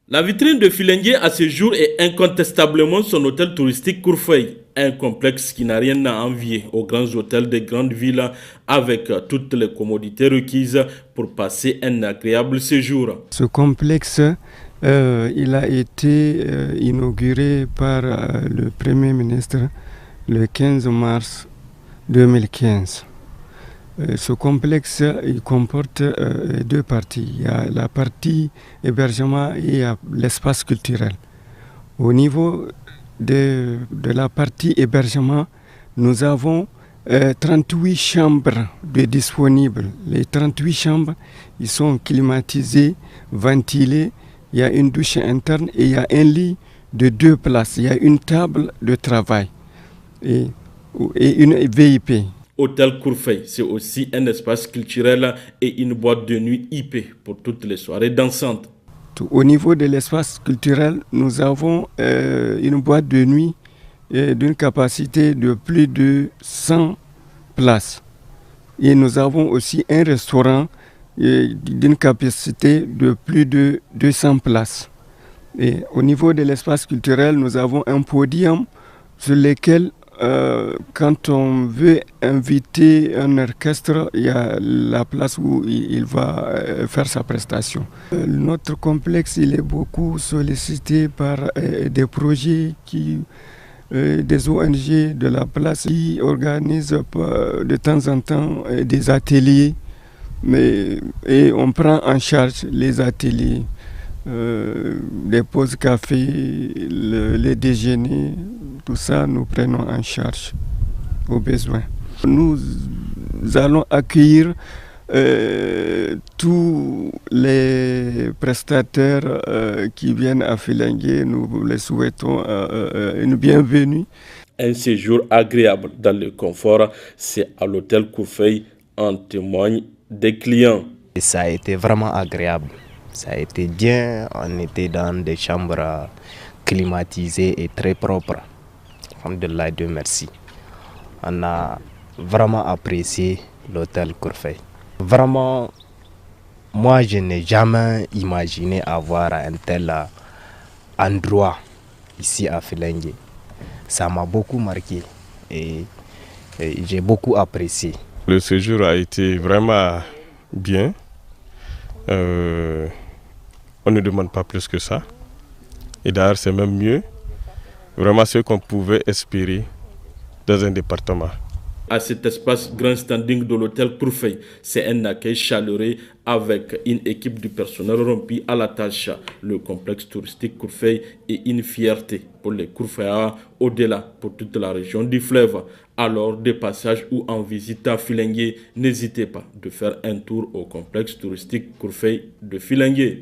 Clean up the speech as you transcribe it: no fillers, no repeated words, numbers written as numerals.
La vitrine de Filengue à ce jour est incontestablement son hôtel touristique Kourfeuille, un complexe qui n'a rien à envier aux grands hôtels des grandes villes avec toutes les commodités requises pour passer un agréable séjour. Ce complexe, il a été inauguré par le Premier ministre le 15 mars 2015. Ce complexe il comporte deux parties. Il y a la partie hébergement et il y a l'espace culturel. Au niveau de la partie hébergement, nous avons 38 chambres de disponibles. Les 38 chambres, ils sont climatisées, ventilées. Il y a une douche interne et il y a un lit de 2 places. Il y a une table de travail et une VIP. Hôtel Kourfeuille, c'est aussi un espace culturel et une boîte de nuit IP pour toutes les soirées dansantes. Au niveau de l'espace culturel, nous avons une boîte de nuit d'une capacité de plus de 100 places. Et nous avons aussi un restaurant d'une capacité de plus de 200 places. Et au niveau de l'espace culturel, nous avons un podium sur lequel quand on veut inviter un orchestre, il y a la place où il va faire sa prestation. Notre complexe, il est beaucoup sollicité par des projets des ONG de la place qui organisent de temps en temps des ateliers, et on prend en charge les ateliers, les pauses café, les déjeuners. Tout ça, nous prenons en charge aux besoins. Nous allons accueillir tous les prestataires qui viennent à Filengue. Nous les souhaitons une bienvenue. Un séjour agréable dans le confort, c'est à l'hôtel Kourfeuille, en témoignent des clients. Et ça a été vraiment agréable. Ça a été bien. On était dans des chambres climatisées et très propres. Alhamdulillah, Dieu merci. On a vraiment apprécié l'hôtel Kourfeuille. Vraiment, moi je n'ai jamais imaginé avoir un tel endroit ici à Filengue. Ça m'a beaucoup marqué et j'ai beaucoup apprécié. Le séjour a été vraiment bien. On ne demande pas plus que ça. Et d'ailleurs c'est même mieux. Vraiment ce qu'on pouvait espérer dans un département. À cet espace grand standing de l'hôtel Kourfeuille, c'est un accueil chaleureux avec une équipe de personnel rempli à la tâche. Le complexe touristique Kourfeuille est une fierté pour les Kourfeuillards, au-delà pour toute la région du fleuve. Alors, des passages ou en visite à Filengue, n'hésitez pas de faire un tour au complexe touristique Kourfeuille de Filengue.